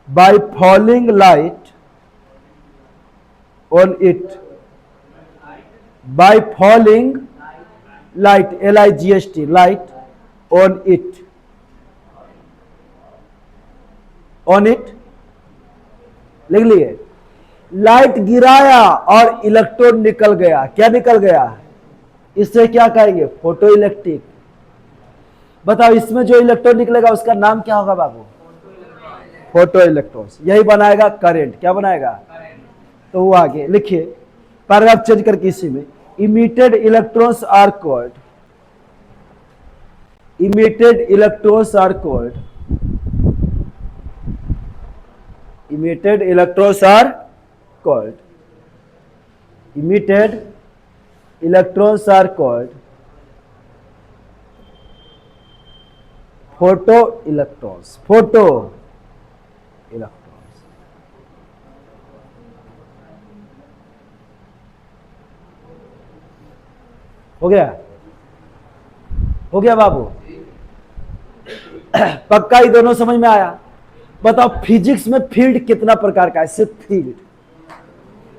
S1: by falling light on it, by falling light, LIGHT, light on it, on it, लिख लिए। Light गिराया और electron निकल गया, क्या निकल गया? इससे क्या कहेंगे? Photo electric. बताओ, इसमें जो इलेक्ट्रॉन निकलेगा उसका नाम क्या होगा बाबू? Photo electrons. यही बनाएगा करंट। क्या बनाएगा? तो वो आगे लिखिए, पैराग्राफ चेंज करके इसी में, emitted electrons are called, emitted electrons are called, emitted electrons are called, emitted electrons are called photo electrons, photo electrons. हो गया, हो गया बाबू? पक्का ही दोनों समझ में आया? बताओ फिजिक्स में फील्ड कितना प्रकार का है? सिर्फ field,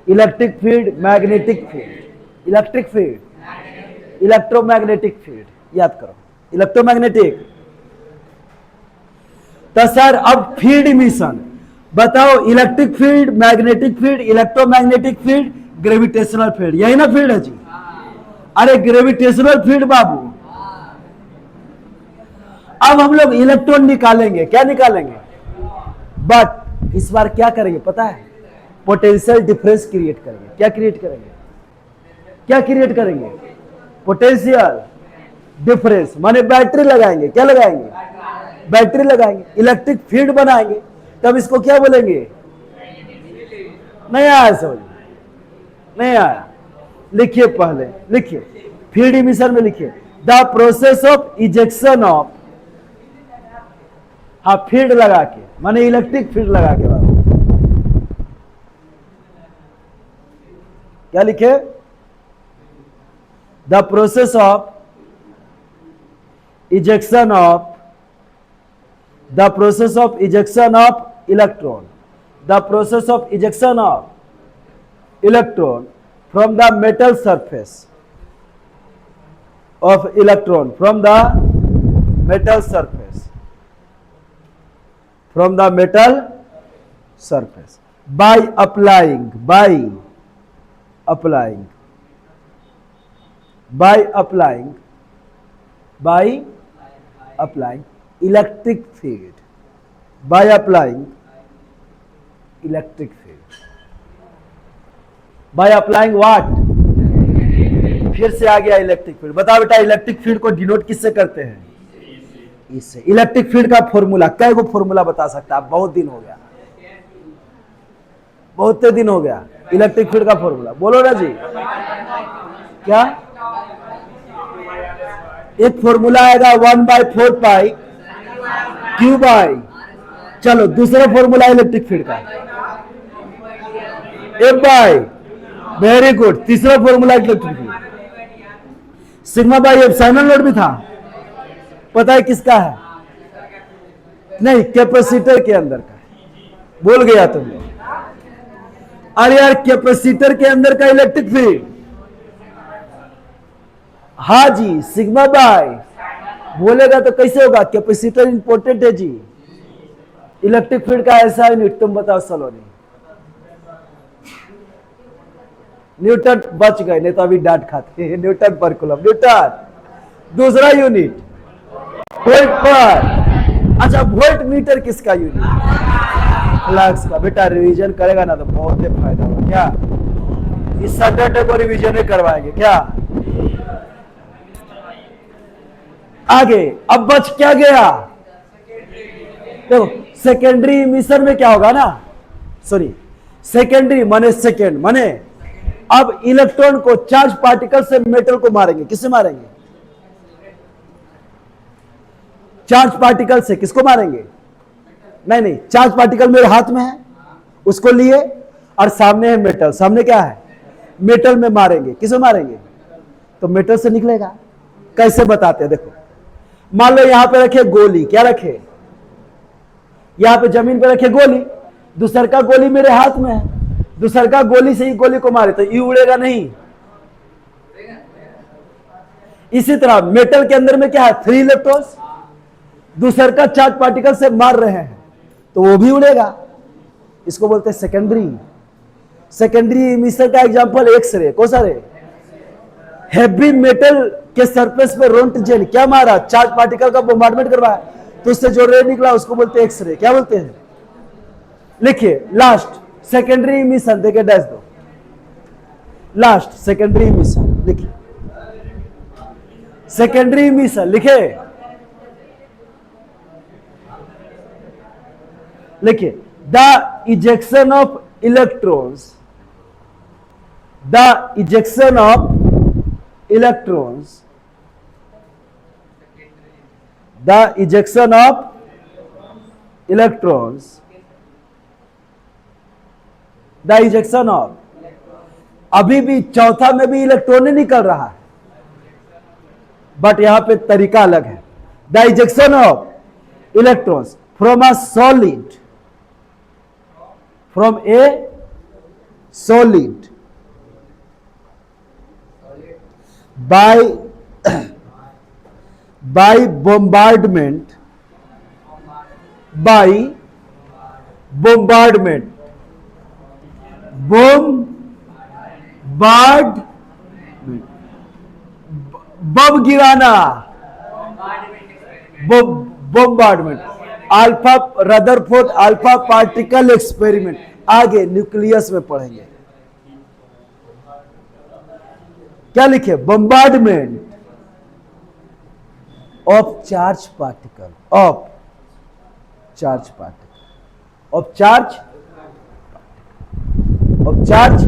S1: electric field, magnetic field, electric field, electromagnetic field, याद करो, इलेक्ट्रोमैग्नेटिक। तो सर अब फील्ड इमिशन बताओ, electric field, magnetic field, electromagnetic field, gravitational field, यही ना फील्ड है जी? अरे ग्रेविटेशनल फील्ड बाबू। अब हम लोग इलेक्ट्रॉन निकालेंगे, क्या निकालेंगे? बट इस बार क्या करेंगे पता है? पोटेंशियल डिफरेंस क्रिएट करेंगे। क्या क्रिएट करेंगे? क्या क्रिएट करेंगे? पोटेंशियल डिफरेंस, माने बैटरी लगाएंगे। क्या लगाएंगे? बैटरी लगाएंगे, इलेक्ट्रिक फील्ड बनाएंगे। तब इसको क्या बोलेंगे? नहीं आया समझ? नहीं आया? लिखिए, पहले लिखिए, फील्ड इमिशन में लिखिए the process of ejection of, हाँ फील्ड लगा के, माने इलेक्ट्रिक फील्ड लगा के बाबू। क्या लिखे? The process of ejection of, the process of ejection of electron, the process of ejection of electron from the metal surface of electron from the metal surface, from the metal surface by applying, by applying, by applying, by applying electric field, by applying electric field, by applying what? फिर से आ गया electric field. बताओ बेटा electric field को denote किससे करते हैं? इससे। इलेक्ट्रिक फील्ड का फॉर्मूला, क्या को फॉर्मूला बता सकता है? बहुत दिन हो गया, बहुत दिन हो गया। इलेक्ट्रिक फील्ड का फॉर्मूला बोलो ना जी। क्या? एक फॉर्मूला आएगा 1/4 पाई क्यू बाई, चलो दूसरा फॉर्मूला इलेक्ट्रिक फील्ड का एफ बाई, वेरी गुड। तीसरा formula electric field sigma by epsilon not भी था। पता है किसका है? नहीं, कैपेसिटर के अंदर का। बोल गया तुम लोग। अरे यार कैपेसिटर के अंदर का इलेक्ट्रिक फील्ड, हाँ जी सिग्मा बाई। बोलेगा तो कैसे होगा? कैपेसिटर इंपॉर्टेंट है जी। इलेक्ट्रिक फील्ड का ऐसा यूनिट तुम बताओ सलोनी। न्यूटन बच गए, नहीं तो अभी डांट खाते हैं। न्यूटन पर कूलम, न्यूटन। दूसरा यूनिट वोल्ट पर। अच्छा वोल्ट मीटर किसका यूनिट? फ्लक्स का। बेटा रिवीजन करेगा ना तो बहुत फायदा होगा। क्या इस सैटरडे को रिवीजन करवाएंगे क्या? आगे अब बच क्या गया? देखो सेकेंडरी इमिशन में क्या होगा ना, सॉरी सेकेंडरी माने सेकेंड, माने अब इलेक्ट्रॉन को चार्ज पार्टिकल से मेटल को मारेंगे। किससे मारेंगे? चार्ज पार्टिकल से। किसको मारेंगे? नहीं नहीं, चार्ज पार्टिकल मेरे हाथ में है, उसको लिए और सामने है मेटल। सामने क्या है? मेटल में मारेंगे। किसे मारेंगे? तो मेटल से निकलेगा। कैसे बताते हैं? देखो मान लो यहां पे रखे गोली। क्या रखे? यहां पे जमीन पे रखे गोली, दूसर का गोली मेरे हाथ में है, दूसर का गोली से ही गोली को मारे तो ये उड़ेगा नहीं। इसी तरह मेटल के अंदर में क्या है? 3 इलेक्ट्रॉन्स, दूसर का चार्ज पार्टिकल से मार रहे हैं तो वो भी उड़ेगा। इसको बोलते हैं सेकेंडरी। सेकेंडरी इमिशन का एग्जांपल एक्सरे। कौन सा रे? हैवी मेटल के सरफेस पे रोंटजेन क्या मारा? चार्ज पार्टिकल का बोmbardment करवाया तो उससे जो रे निकला उसको बोलते हैं एक्सरे। क्या बोलते हैं? लिखिए लास्ट सेकेंडरी इमिशन, देखे डैश दो। लास्ट सेकेंडरी इमिशन लिखिए, सेकेंडरी इमिशन लिखे, लिखिए the ejection of electrons, the ejection of electrons the ejection of electrons, the ejection of, अभी भी चौथा में भी इलेक्ट्रॉन ही निकल रहा है, बट यहां पे तरीका अलग है। The ejection of electrons from a solid, from a solid by by bombardment, by bombardment, bombard, bomb गिराना, bombardment, alpha Rutherford alpha particle experiment, आगे न्यूक्लियस में पढ़ेंगे। क्या लिखे? Bombardment of charge particle, of charge particle, of charge, of charge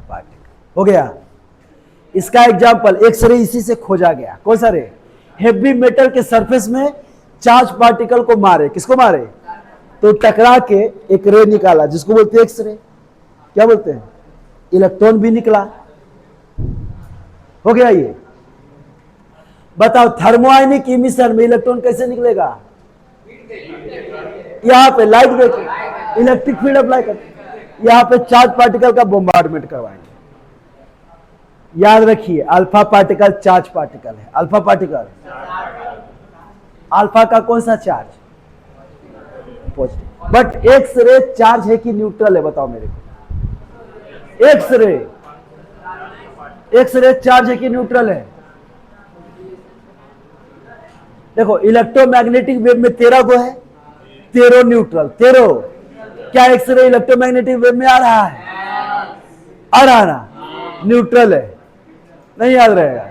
S1: particle, हो गया। इसका example x ray इसी से खोजा गया। कौन सा रे? हेवी मेटल के सरफेस में चार्ज पार्टिकल को मारे, किसको मारे? तो टकरा के एक रे निकाला जिसको बोलते हैं एक्सरे। क्या बोलते हैं? इलेक्ट्रॉन भी निकला। हो गया ये। बताओ थर्मोआयनिक इमिशन में इलेक्ट्रॉन कैसे निकलेगा? यहां पे लाइट देखो, इलेक्ट्रिक फील्ड अप्लाई कर, यहां पे चार्ज पार्टिकल का बोम्बार्डमेंट करवाएंगे। याद रखिए अल्फा पार्टिकल चार्ज पार्टिकल है। अल्फा पार्टिकल, अल्फा का कौन सा charge? Positive. But X ray charge है कि न्यूट्रल है? बताओ मेरे को। एक्स रे चार्ज है कि न्यूट्रल है? देखो इलेक्ट्रोमैग्नेटिक वेव में 13 गो है, 13 न्यूट्रल, 13। क्या एक्स रे इलेक्ट्रोमैग्नेटिक वेव में आ रहा है? आ रहा ना? न्यूट्रल है, नहीं याद रहेगा।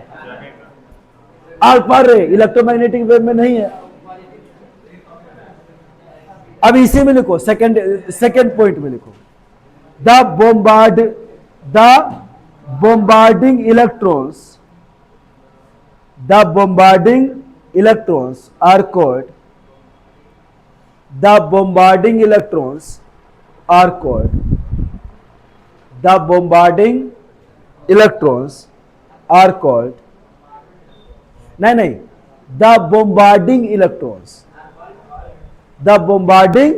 S1: अल्फा रे इलेक्ट्रोमैग्नेटिक वेव में नहीं है। अब इसी में लिखो, सेकंड पॉइंट में लिखो, the bombarding electrons, the bombarding electrons are called, the bombarding electrons are called, the bombarding electrons are called, नहीं, the bombarding electrons, the bombarding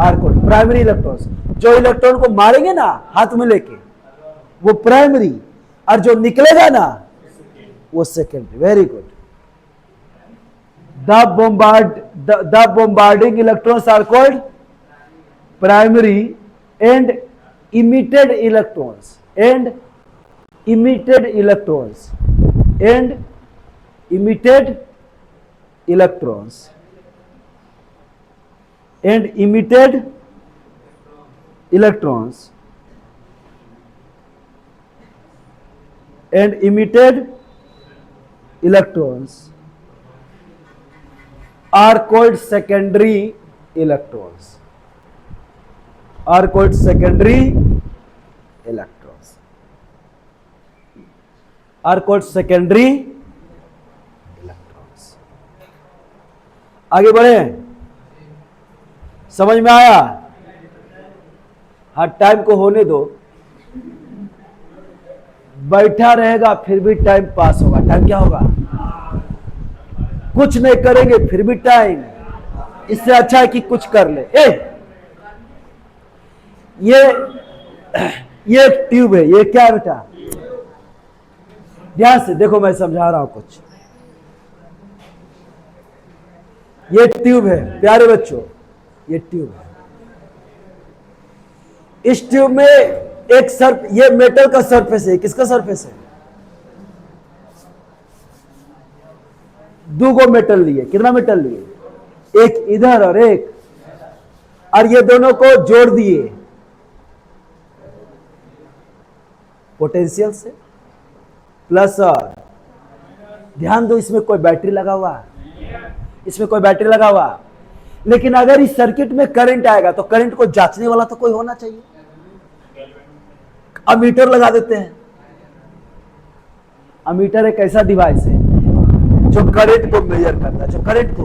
S1: are called primary electrons. जो इलेक्ट्रॉन को मारेंगे ना हाथ में लेके वो प्राइमरी, और जो निकलेगा ना वो secondary. Very good. The bombarding electrons are called primary and emitted electrons, and emitted electrons, and emitted electrons, and emitted electrons, and emitted electrons are called secondary electrons, are called secondary electrons, are called secondary electrons। आगे बढ़े, समझ में आया? हाँ, time को होने दो, बैठा रहेगा फिर भी टाइम पास होगा। टाइम क्या होगा? कुछ नहीं करेंगे फिर भी टाइम, इससे अच्छा है कि कुछ कर ले। ये एक ट्यूब है, ये क्या है बेटा? ध्यान से देखो, मैं समझा रहा हूं कुछ। ये ट्यूब है प्यारे बच्चों, ये ट्यूब है। इस ट्यूब में एक ये मेटल का सरफेस है। किसका सरफेस है? 2 गो मेटल लिए। कितना मेटल लिए? एक इधर और एक, और ये दोनों को जोड़ दिए पोटेंशियल से, प्लस और ध्यान दो, इसमें कोई बैटरी लगा हुआ, इसमें कोई बैटरी लगा हुआ। लेकिन अगर इस सर्किट में करंट आएगा तो करंट को जांचने वाला तो कोई होना चाहिए। अमीटर लगा देते हैं। अमीटर एक ऐसा डिवाइस है जो करंट को मेजर करता है, जो करंट को,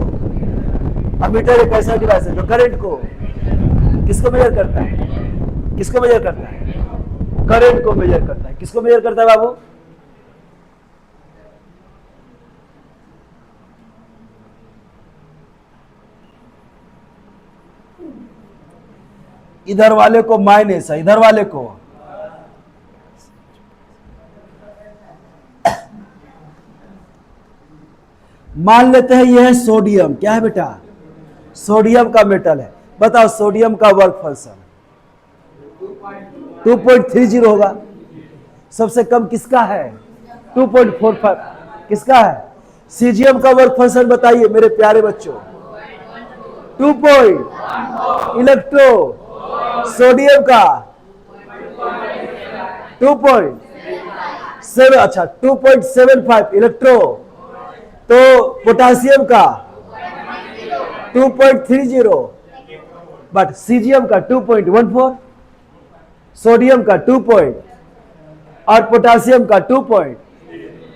S1: अमीटर एक ऐसा डिवाइस है जो करंट को किसको मेजर करता है, किसको मेजर करता है, करंट को मेजर करता है। किसको मेजर करता है बाबू, इधर वाले को माइनस है, इधर वाले को मान लेते हैं यह है सोडियम। क्या है बेटा, सोडियम का मेटल है। बताओ सोडियम का वर्क फंक्शन 2.30 होगा। सबसे कम किसका है, 2.45। किसका है, सीजियम का वर्क फंक्शन बताइए मेरे प्यारे बच्चों, 2 इलेक्ट्रो, सोडियम का 2.7, अच्छा 2.75 इलेक्ट्रो, तो पोटासियम का 2.30, बट सीजियम का 2.14, सोडियम का 2 और पोटासियम का 2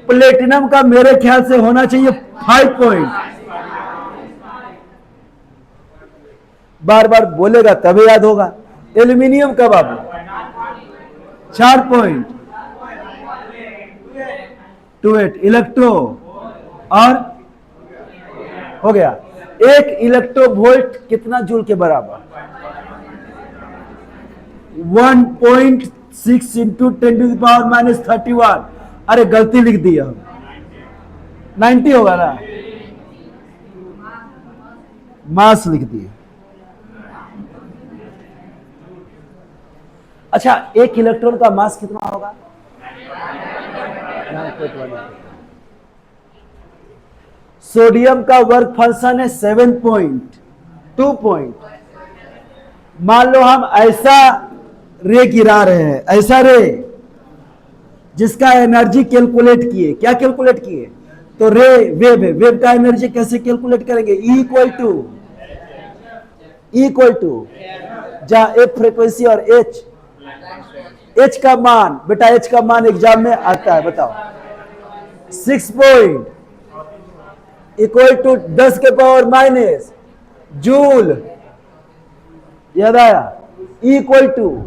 S1: प्लेटिनम का मेरे ख्याल से होना चाहिए 5 बार बार बोलेगा तभी याद होगा। एल्यूमिनियम का बाबू 4.28 इलेक्ट्रो, और हो गया 1 इलेक्ट्रो वोल्ट कितना जूल के बराबर, 1.6 इंटू 10⁻31। अरे गलती लिख दी हम, 90 होगा ना, मास लिख दिए। अच्छा 1 इलेक्ट्रॉन का मास कितना होगा, सोडियम का वर्क फंक्शन है 7.2। मान लो हम ऐसा रे गिरा रहे हैं, ऐसा रे जिसका एनर्जी कैलकुलेट किए। क्या कैलकुलेट किए, तो रे वेव है, वेव का एनर्जी कैसे कैलकुलेट करेंगे, E इक्वल टू जहां F फ्रीक्वेंसी और H का मान, बेटा H का मान एग्जाम में आता है, बताओ 6 इक्वल टू 10 के पावर माइनस जूल, याद आया, इक्वल टू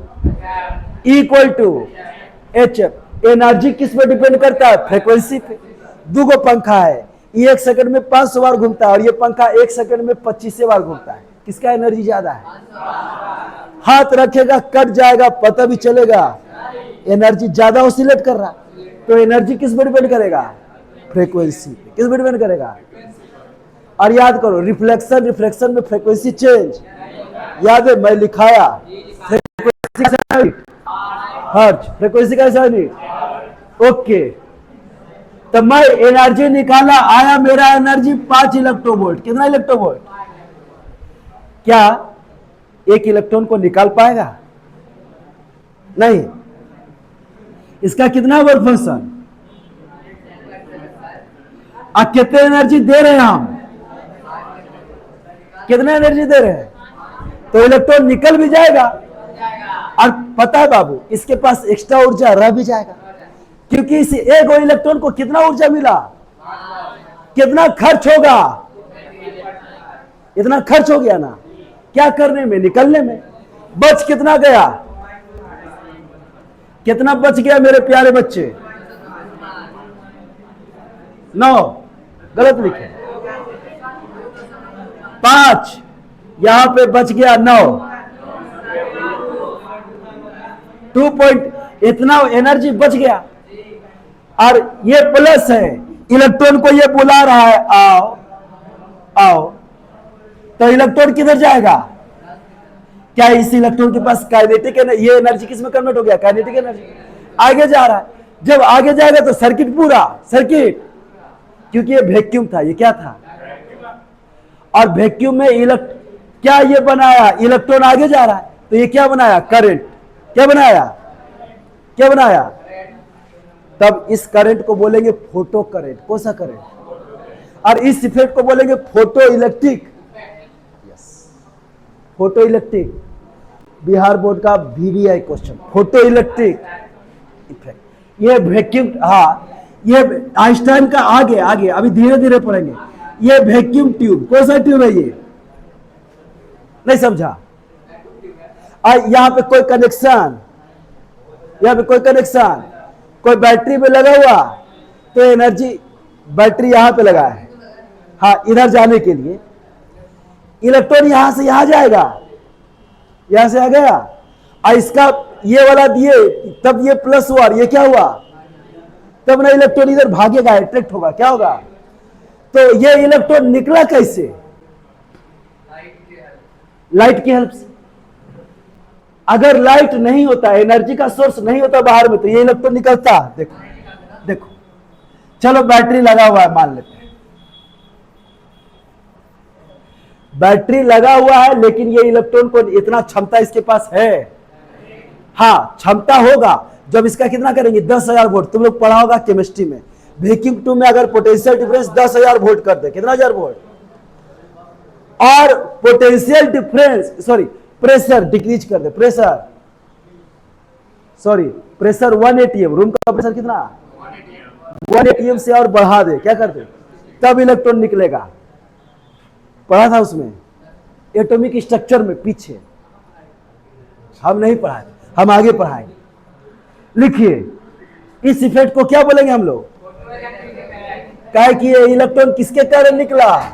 S1: H। एनर्जी किस पे डिपेंड करता है, फ्रीक्वेंसी पे। दो पंखा है, ये 1 सेकंड में 500 बार घूमता है और ये पंखा 1 सेकंड में 25 बार घूमता है। किसका एनर्जी ज्यादा है, हाथ रखेगा कट जाएगा पता भी चलेगा, एनर्जी ज्यादा ऑसिलेट कर रहा। तो एनर्जी किस पे डिपेंड करेगा, फ्रीक्वेंसी पे। किस पे डिपेंड करेगा, और याद करो रिफ्लेक्शन में फ्रीक्वेंसी चेंज, याद है मैं लिखाया, फ्रीक्वेंसी का यूनिट। ओके, तो मैं एनर्जी निकाला, आया मेरा एनर्जी 5 इलेक्ट्रोवोल्ट। कितना इलेक्ट्रोवोल्ट, क्या 1 इलेक्ट्रॉन को निकाल पाएगा, नहीं। इसका कितना वर्क फंक्शन, अब कितने एनर्जी दे रहे हैं हम, कितना एनर्जी दे रहे हैं, तो इलेक्ट्रॉन निकल भी जाएगा। और पता है बाबू इसके पास एक्स्ट्रा ऊर्जा रह भी जाएगा, क्योंकि इस एक इलेक्ट्रॉन को कितना ऊर्जा मिला, कितना खर्च होगा, इतना खर्च हो गया ना, क्या करने में, निकलने में। बच कितना गया, कितना बच गया मेरे प्यारे बच्चे, 9, गलत लिखे, 5, यहां पे बच गया 9, 2 इतना एनर्जी बच गया। और ये प्लस है, इलेक्ट्रॉन को ये बुला रहा है आओ आओ, तो इलेक्ट्रॉन किधर जाएगा, क्या इस इलेक्ट्रॉन के पास काइनेटिक है, ये एनर्जी किस में कन्वर्ट हो गया, काइनेटिक एनर्जी, आगे जा रहा है। जब आगे जाएगा तो सर्किट पूरा सर्किट, क्योंकि ये वैक्यूम था, ये क्या था, और वैक्यूम में क्या ये बनाया, इलेक्ट्रॉन आगे जा रहा है, तो ये क्या बनाया, करंट। क्या बनाया, क्या बनाया, तब इस करंट को बोलेंगे फोटो करंट। कौन सा करंट, और इस इफेक्ट को बोलेंगे photo electric. Photo electric, Bihar board का VVI question, photo electric effect. ये वैक्यूम, हाँ ये आइंस्टाइन का आगे आगे अभी धीरे धीरे पढ़ेंगे। ये वैक्यूम ट्यूब, कौन सा ट्यूब है ये? नहीं समझा? यहां पे कोई कनेक्शन, यहां पे कोई कनेक्शन, कोई बैटरी पे लगा हुआ, तो एनर्जी बैटरी यहां पे लगा है, हाँ, इधर जाने के लिए इलेक्ट्रॉन यहां से यहां जाएगा, यहां से आ गया, और इसका ये वाला दिए, तब ये प्लस हुआ, ये क्या हुआ, तब ना इलेक्ट्रॉन इधर भागेगा, अट्रैक्ट होगा, क्या होगा? तो ये इलेक्ट्रॉन निकला कैसे? लाइट की हेल्प से। अगर लाइट नहीं होता, एनर्जी का सोर्स नहीं होता बाहर में, तो ये इलेक्ट्रॉन निकलता। देखो देखो, चलो बैटरी लगा हुआ है, मान लेते हैं बैटरी लगा हुआ है, लेकिन ये इलेक्ट्रॉन को इतना क्षमता इसके पास है, हाँ क्षमता होगा जब इसका कितना करेंगे, 10,000 वोल्ट। तुम लोग पढ़ा होगा केमिस्ट्री में, वैक्यूम ट्यूब में अगर पोटेंशियल डिफरेंस 10,000 वोल्ट कर दे, कितना हजार वोल्ट, और potential difference sorry pressure decrease कर दे, pressure sorry pressure 1 atm, room का प्रेशर कितना 1 atm से और बढ़ा दे, क्या कर दे, तब इलेक्ट्रॉन निकलेगा। पढ़ा था उसमें एटॉमिक स्ट्रक्चर में, पीछे हम नहीं पढ़ाए, हम आगे पढ़ाएंगे। लिखिए, इस इफेक्ट को क्या बोलेंगे हम लोग? क्या कि ये इलेक्ट्रॉन किसके कारण निकला?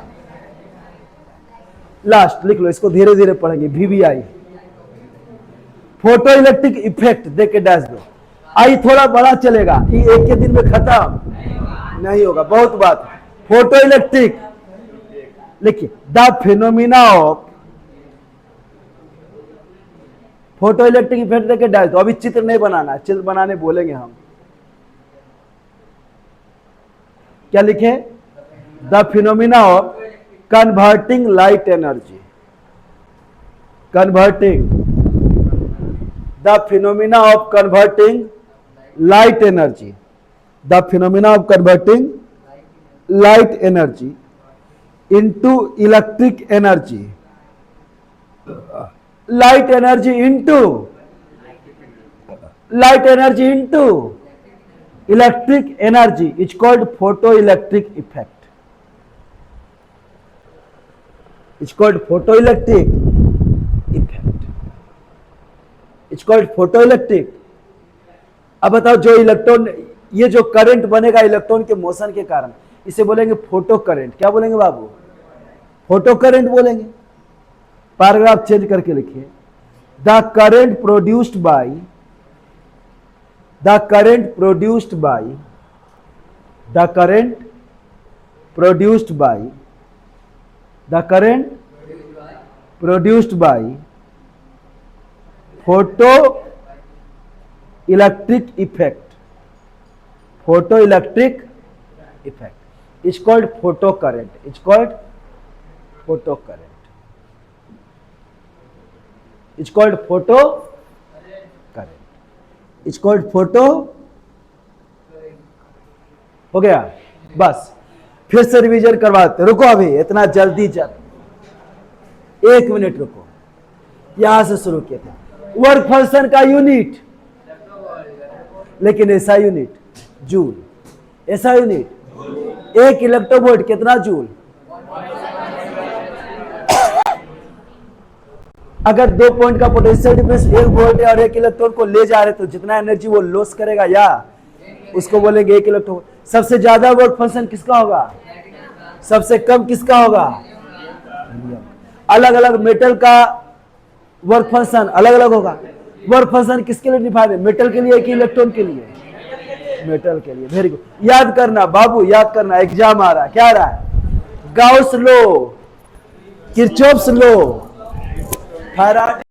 S1: लास्ट लिख लो, इसको धीरे धीरे पढ़ेंगे। VBI, फोटो इलेक्ट्रिक इफेक्ट, देख के डैश दो। आई थोड़ा बड़ा चलेगा, ये एक के दिन में खत्म नहीं होगा, बहुत बात। फोटो इलेक्ट्रिक लिखिए, the phenomena of photo electric effect देके डाल दो। अभी चित्र नहीं बनाना, चित्र बनाने बोलेंगे हम। क्या लिखे? The phenomena of converting light energy, converting, the phenomena of converting light energy, the phenomena of converting light energy into electric energy, light energy into electric energy is called photoelectric effect. It's called photoelectric effect. It's called photoelectric. अब बताओ, जो electron, ये जो current बनेगा electron के motion के कारण, इसे बोलेंगे फोटो करंट। क्या बोलेंगे बाबू? फोटो करंट बोलेंगे। पैराग्राफ चेंज करके लिखिए, the current produced by, the current produced by, the current produced by, the current produced by photo electric effect, photo electric effect is called photo current. It's called photo current. It's called photo current. It's called photo। हो गया? बस फिर से revision करवाते। रुको अभी, इतना जल्दी 1 मिनट रुको। यहां से शुरू किया था। वर्क फंक्शन का यूनिट, लेकिन ऐसा यूनिट जूल, ऐसा यूनिट 1 इलेक्ट्रोवोल्ट कितना जूल? अगर 2 पॉइंट का पोटेंशियल डिफरेंस 1 वोल्ट है और 1 इलेक्ट्रॉन को ले जा रहे, तो जितना एनर्जी वो लॉस करेगा, या उसको बोलेंगे 1 इलेक्ट्रॉन। सबसे ज्यादा वर्क फंक्शन किसका होगा? सबसे कम किसका होगा? अलग अलग मेटल का वर्क फंक्शन अलग अलग होगा। वर्क फंक्शन किसके लिए डिफाइन है? मेटल के लिए कि इलेक्ट्रॉन के लिए? मेटल के लिए। वेरी गुड, याद करना बाबू, याद करना, एग्जाम आ रहा है। क्या आ रहा है? गाउस लो, किरचॉफ्स लो, फैराडे